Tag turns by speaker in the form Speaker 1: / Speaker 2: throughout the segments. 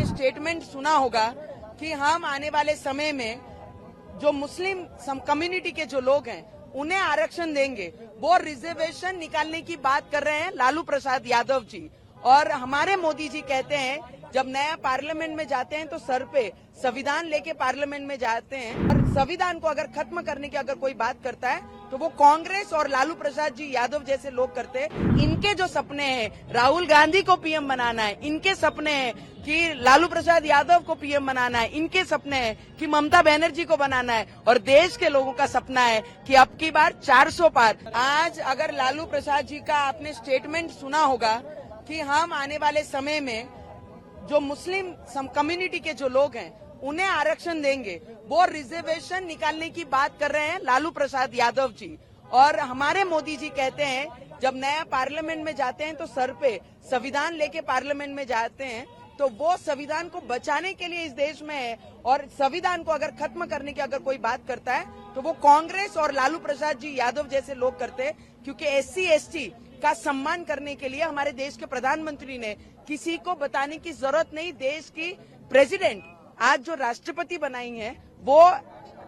Speaker 1: आपने स्टेटमेंट सुना होगा कि हम आने वाले समय में जो मुस्लिम कम्युनिटी के जो लोग हैं उन्हें आरक्षण देंगे। वो रिजर्वेशन निकालने की बात कर रहे हैं लालू प्रसाद यादव जी। और हमारे मोदी जी कहते हैं जब नया पार्लियामेंट में जाते हैं तो सर पे संविधान लेके पार्लियामेंट में जाते हैं। और संविधान को अगर खत्म करने की अगर कोई बात करता है तो वो कांग्रेस और लालू प्रसाद जी यादव जैसे लोग करते हैं। इनके जो सपने हैं राहुल गांधी को पीएम बनाना है, इनके सपने हैं कि लालू प्रसाद यादव को पीएम बनाना है, इनके सपने हैं कि ममता बनर्जी को बनाना है, और देश के लोगों का सपना है कि अब की बार 400 पार। आज अगर लालू प्रसाद जी का आपने स्टेटमेंट सुना होगा कि हम आने वाले समय में जो मुस्लिम कम्युनिटी के जो लोग हैं उन्हें आरक्षण देंगे। वो रिजर्वेशन निकालने की बात कर रहे हैं लालू प्रसाद यादव जी। और हमारे मोदी जी कहते हैं जब नया पार्लियामेंट में जाते हैं तो सर पे संविधान लेके पार्लियामेंट में जाते हैं। तो वो संविधान को बचाने के लिए इस देश में है, और संविधान को अगर खत्म करने की अगर कोई बात करता है तो वो कांग्रेस और लालू प्रसाद जी यादव जैसे लोग करते हैं। क्योंकि SC ST का सम्मान करने के लिए हमारे देश के प्रधानमंत्री ने किसी को बताने की जरूरत नहीं, देश की प्रेसिडेंट आज जो राष्ट्रपति बनाई हैं वो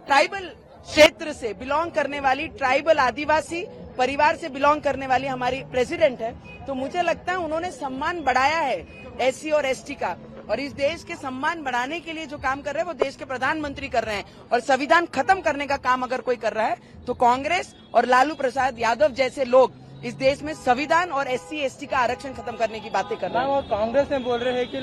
Speaker 1: ट्राइबल क्षेत्र से बिलोंग करने वाली, ट्राइबल आदिवासी परिवार से बिलोंग करने वाली हमारी प्रेसिडेंट है। तो मुझे लगता है उन्होंने सम्मान बढ़ाया है SC और ST का, और इस देश के सम्मान बढ़ाने के लिए जो काम कर रहे हैं वो देश के प्रधानमंत्री कर रहे हैं। और संविधान खत्म करने का काम अगर कोई कर रहा है तो कांग्रेस और लालू प्रसाद यादव जैसे लोग इस देश में संविधान और SC ST का आरक्षण खत्म करने की बातें कर रहे हैं।
Speaker 2: और कांग्रेस में बोल रहे हैं कि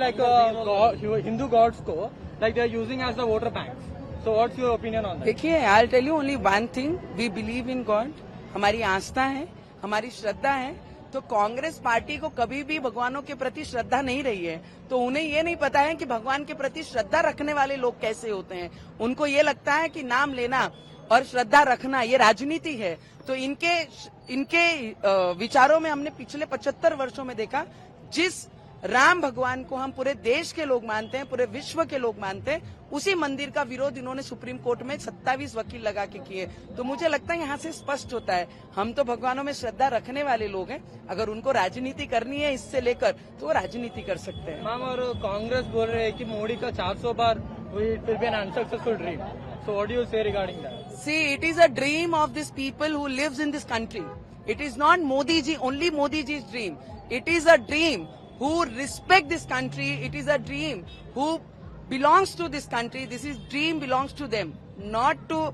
Speaker 2: हिंदू गॉड्स को they are using as the voter bank. So what's your opinion on that?
Speaker 1: देखिए, I will tell you only one thing, we believe in God. हमारी आस्था है, हमारी श्रद्धा है। तो कांग्रेस पार्टी को कभी भी भगवानों के प्रति श्रद्धा नहीं रही है। तो उन्हें ये नहीं पता है कि भगवान के प्रति श्रद्धा रखने वाले लोग कैसे होते हैं। उनको ये लगता है कि नाम लेना और श्रद्धा रखना ये राजनीति है। तो इनके विचारों में हमने पिछले 75 वर्षों में देखा, जिस राम भगवान को हम पूरे देश के लोग मानते हैं, पूरे विश्व के लोग मानते हैं, उसी मंदिर का विरोध इन्होंने सुप्रीम कोर्ट में 27 वकील लगा के किए। तो मुझे लगता है यहाँ से स्पष्ट होता है हम तो भगवानों में श्रद्धा रखने वाले लोग हैं। अगर उनको राजनीति करनी है इससे लेकर तो वो राजनीति कर सकते हैं।
Speaker 2: मैम, और कांग्रेस बोल रहे हैं कि मोदी का 400 बार it will be an unsuccessful dream. So what do you say regarding that?
Speaker 1: See, it is a dream of these people who lives in this country. It is not Modi ji, only Modi ji's dream. It is a dream who respect this country. It is a dream who belongs to this country. This is dream belongs to them, not to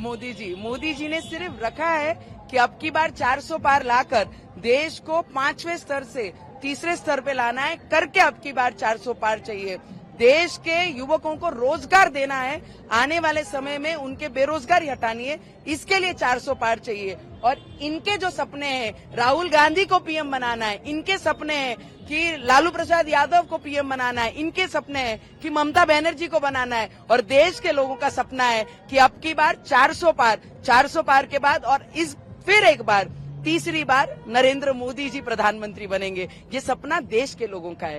Speaker 1: Modi ji. Modi ji ने सिर्फ रखा है कि अब की बार 400 पार लाकर देश को 5वें स्तर से 3रे स्तर पे लाना है, करके अब की बार 400 पार चाहिए। देश के युवकों को रोजगार देना है, आने वाले समय में उनके बेरोजगारी हटानी है, इसके लिए 400 पार चाहिए। और इनके जो सपने हैं राहुल गांधी को पीएम बनाना है, इनके सपने हैं कि लालू प्रसाद यादव को पीएम बनाना है, इनके सपने हैं कि ममता बनर्जी को बनाना है, और देश के लोगों का सपना है कि अब की बार 400 पार के बाद और फिर एक बार 3री बार नरेंद्र मोदी जी प्रधानमंत्री बनेंगे। ये सपना देश के लोगों का है।